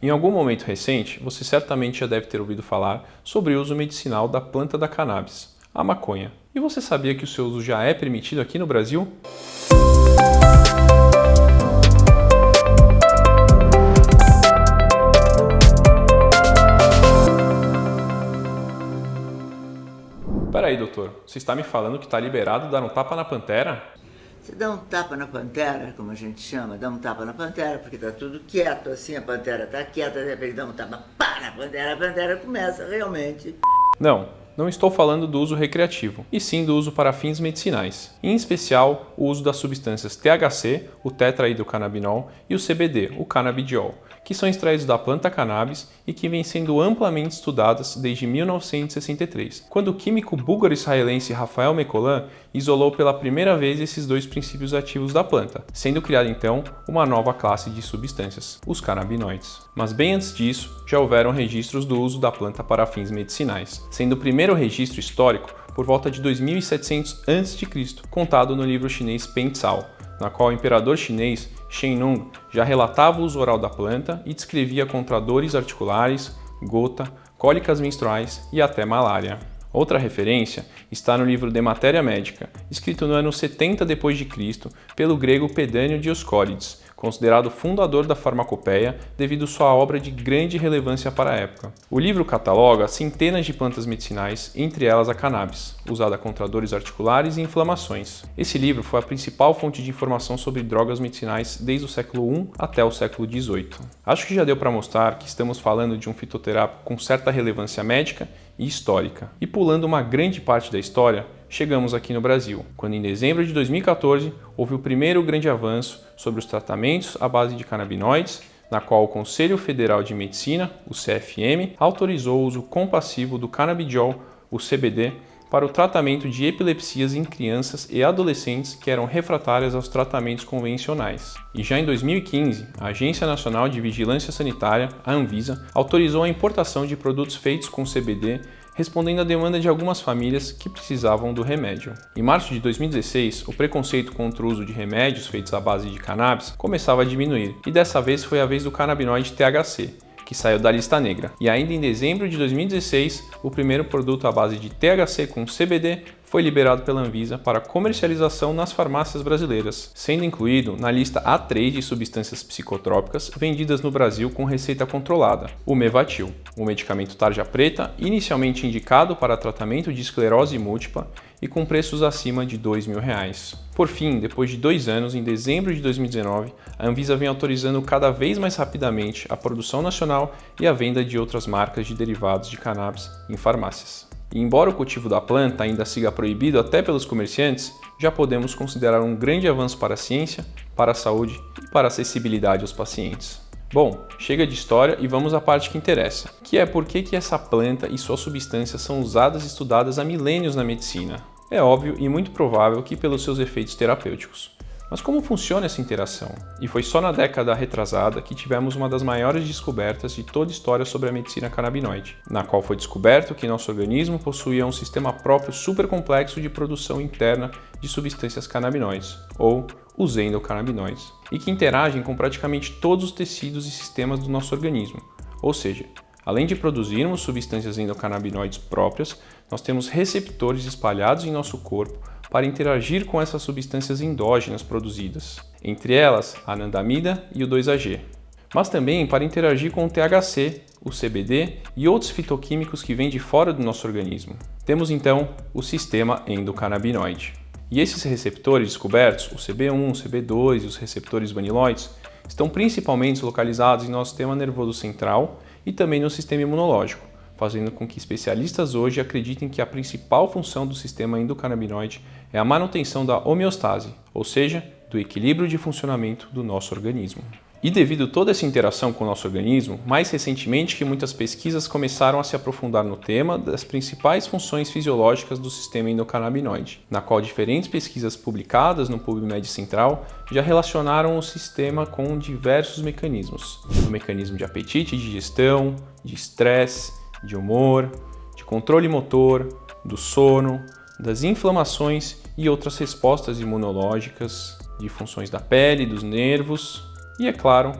Em algum momento recente, você certamente já deve ter ouvido falar sobre o uso medicinal da planta da cannabis, a maconha. E você sabia que o seu uso já é permitido aqui no Brasil? Peraí, doutor, você está me falando que está liberado dar um tapa na pantera? Você dá um tapa na pantera, como a gente chama, dá um tapa na pantera, porque tá tudo quieto, assim, a pantera tá quieta, de repente dá um tapa, pá, na pantera, a pantera começa realmente. Não estou falando do uso recreativo, e sim do uso para fins medicinais, em especial o uso das substâncias THC, o tetrahidrocannabinol, e o CBD, o canabidiol, que são extraídos da planta cannabis e que vêm sendo amplamente estudadas desde 1963, quando o químico búlgaro-israelense Rafael Mekolan isolou pela primeira vez esses dois princípios ativos da planta, sendo criada então uma nova classe de substâncias, os canabinoides. Mas bem antes disso, já houveram registros do uso da planta para fins medicinais, sendo o primeiro registro histórico por volta de 2700 a.C., contado no livro chinês Pen Cao, na qual o imperador chinês Shen Nung já relatava o uso oral da planta e descrevia contra dores articulares, gota, cólicas menstruais e até malária. Outra referência está no livro De Matéria Médica, escrito no ano 70 d.C. pelo grego Pedâneo Dioscórides, considerado fundador da farmacopeia devido sua obra de grande relevância para a época. O livro cataloga centenas de plantas medicinais, entre elas a cannabis, usada contra dores articulares e inflamações. Esse livro foi a principal fonte de informação sobre drogas medicinais desde o século I até o século XVIII. Acho que já deu para mostrar que estamos falando de um fitoterápico com certa relevância médica e histórica. E pulando uma grande parte da história, chegamos aqui no Brasil, quando em dezembro de 2014 houve o primeiro grande avanço sobre os tratamentos à base de canabinoides, na qual o Conselho Federal de Medicina, o CFM, autorizou o uso compassivo do canabidiol, o CBD, para o tratamento de epilepsias em crianças e adolescentes que eram refratárias aos tratamentos convencionais. E já em 2015, a Agência Nacional de Vigilância Sanitária, a Anvisa, autorizou a importação de produtos feitos com CBD, respondendo à demanda de algumas famílias que precisavam do remédio. Em março de 2016, o preconceito contra o uso de remédios feitos à base de cannabis começava a diminuir, e dessa vez foi a vez do canabinoide THC, que saiu da lista negra. E ainda em dezembro de 2016, o primeiro produto à base de THC com CBD foi liberado pela Anvisa para comercialização nas farmácias brasileiras, sendo incluído na lista A3 de substâncias psicotrópicas vendidas no Brasil com receita controlada, o Mevatil, um medicamento tarja preta inicialmente indicado para tratamento de esclerose múltipla e com preços acima de R$2.000. Por fim, depois de 2 anos, em dezembro de 2019, a Anvisa vem autorizando cada vez mais rapidamente a produção nacional e a venda de outras marcas de derivados de cannabis em farmácias. E embora o cultivo da planta ainda siga proibido até pelos comerciantes, já podemos considerar um grande avanço para a ciência, para a saúde e para a acessibilidade aos pacientes. Bom, chega de história e vamos à parte que interessa, que é por que essa planta e suas substâncias são usadas e estudadas há milênios na medicina. É óbvio e muito provável que pelos seus efeitos terapêuticos. Mas como funciona essa interação? E foi só na década retrasada que tivemos uma das maiores descobertas de toda a história sobre a medicina canabinoide, na qual foi descoberto que nosso organismo possuía um sistema próprio supercomplexo de produção interna de substâncias canabinoides, ou os endocannabinoides, e que interagem com praticamente todos os tecidos e sistemas do nosso organismo. Ou seja, além de produzirmos substâncias endocannabinoides próprias, nós temos receptores espalhados em nosso corpo para interagir com essas substâncias endógenas produzidas, entre elas a anandamida e o 2-AG, mas também para interagir com o THC, o CBD e outros fitoquímicos que vêm de fora do nosso organismo. Temos então o sistema endocannabinoide. E esses receptores descobertos, o CB1, o CB2 e os receptores vaniloides, estão principalmente localizados em nosso sistema nervoso central e também no sistema imunológico, fazendo com que especialistas hoje acreditem que a principal função do sistema endocannabinoide é a manutenção da homeostase, ou seja, do equilíbrio de funcionamento do nosso organismo. E devido a toda essa interação com o nosso organismo, mais recentemente que muitas pesquisas começaram a se aprofundar no tema das principais funções fisiológicas do sistema endocannabinoide, na qual diferentes pesquisas publicadas no PubMed Central já relacionaram o sistema com diversos mecanismos, o mecanismo de apetite e digestão, de estresse, de humor, de controle motor, do sono, das inflamações e outras respostas imunológicas, de funções da pele, dos nervos e, é claro,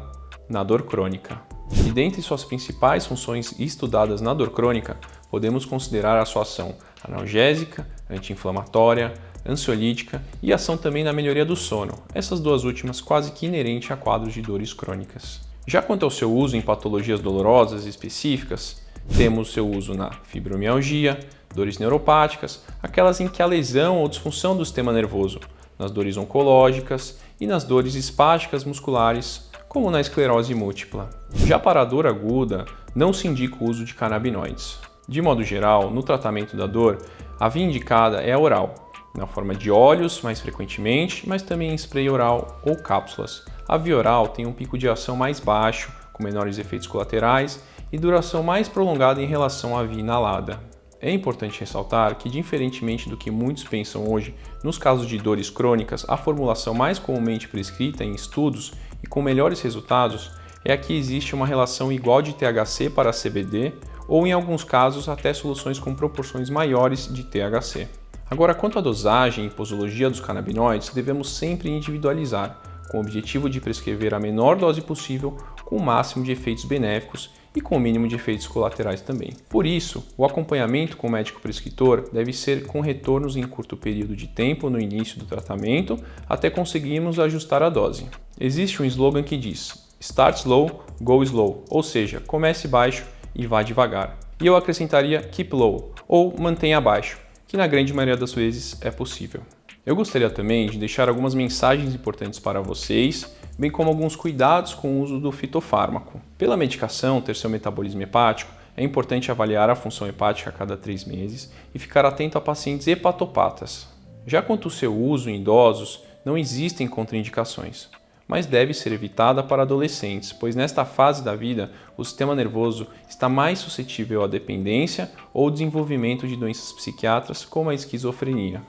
na dor crônica. E dentre suas principais funções estudadas na dor crônica, podemos considerar a sua ação analgésica, anti-inflamatória, ansiolítica e ação também na melhoria do sono, essas duas últimas quase que inerente a quadros de dores crônicas. Já quanto ao seu uso em patologias dolorosas específicas, temos seu uso na fibromialgia, dores neuropáticas, aquelas em que a lesão ou disfunção do sistema nervoso, nas dores oncológicas e nas dores espásticas musculares, como na esclerose múltipla. Já para a dor aguda, não se indica o uso de canabinoides. De modo geral, no tratamento da dor, a via indicada é a oral, na forma de óleos mais frequentemente, mas também em spray oral ou cápsulas. A via oral tem um pico de ação mais baixo, com menores efeitos colaterais e duração mais prolongada em relação à via inalada. É importante ressaltar que, diferentemente do que muitos pensam hoje, nos casos de dores crônicas, a formulação mais comumente prescrita em estudos e com melhores resultados é a que existe uma relação igual de THC para CBD ou, em alguns casos, até soluções com proporções maiores de THC. Agora, quanto à dosagem e posologia dos canabinoides, devemos sempre individualizar, com o objetivo de prescrever a menor dose possível com o máximo de efeitos benéficos e com o mínimo de efeitos colaterais também. Por isso, o acompanhamento com o médico prescritor deve ser com retornos em curto período de tempo no início do tratamento até conseguirmos ajustar a dose. Existe um slogan que diz "Start slow, go slow", ou seja, comece baixo e vá devagar. E eu acrescentaria "Keep low", ou mantenha baixo, que na grande maioria das vezes é possível. Eu gostaria também de deixar algumas mensagens importantes para vocês, bem como alguns cuidados com o uso do fitofármaco. Pela medicação ter seu metabolismo hepático, é importante avaliar a função hepática a cada 3 meses e ficar atento a pacientes hepatopatas. Já quanto ao seu uso em idosos, não existem contraindicações, mas deve ser evitada para adolescentes, pois nesta fase da vida o sistema nervoso está mais suscetível à dependência ou desenvolvimento de doenças psiquiátricas como a esquizofrenia.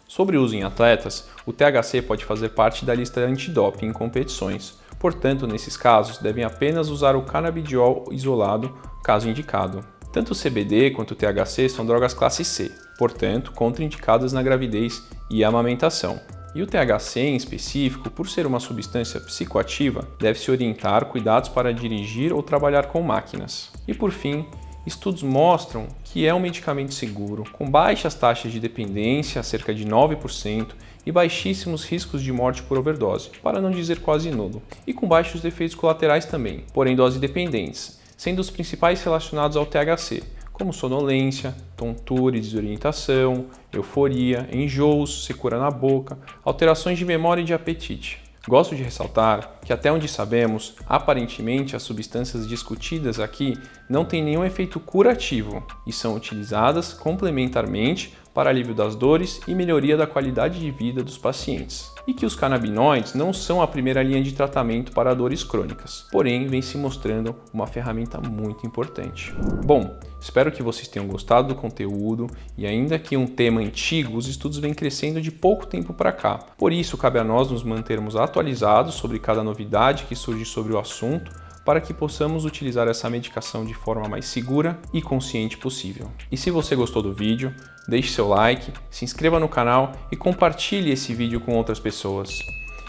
Sobre o uso em atletas, o THC pode fazer parte da lista antidoping em competições, portanto, nesses casos, devem apenas usar o canabidiol isolado, caso indicado. Tanto o CBD quanto o THC são drogas classe C, portanto, contraindicadas na gravidez e amamentação. E o THC, em específico, por ser uma substância psicoativa, deve-se orientar cuidados para dirigir ou trabalhar com máquinas. E por fim, estudos mostram que é um medicamento seguro, com baixas taxas de dependência, cerca de 9%, e baixíssimos riscos de morte por overdose, para não dizer quase nulo, e com baixos efeitos colaterais também, porém dose-dependentes, sendo os principais relacionados ao THC, como sonolência, tontura e desorientação, euforia, enjoos, secura na boca, alterações de memória e de apetite. Gosto de ressaltar que, até onde sabemos, aparentemente as substâncias discutidas aqui não têm nenhum efeito curativo e são utilizadas complementarmente para alívio das dores e melhoria da qualidade de vida dos pacientes. E que os canabinoides não são a primeira linha de tratamento para dores crônicas, porém vem se mostrando uma ferramenta muito importante. Bom, espero que vocês tenham gostado do conteúdo e ainda que um tema antigo, os estudos vêm crescendo de pouco tempo para cá. Por isso, cabe a nós nos mantermos atualizados sobre cada novidade que surge sobre o assunto, para que possamos utilizar essa medicação de forma mais segura e consciente possível. E se você gostou do vídeo, deixe seu like, se inscreva no canal e compartilhe esse vídeo com outras pessoas.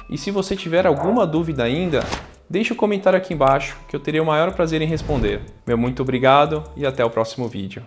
E se você tiver alguma dúvida ainda, deixe um comentário aqui embaixo que eu terei o maior prazer em responder. Meu muito obrigado e até o próximo vídeo.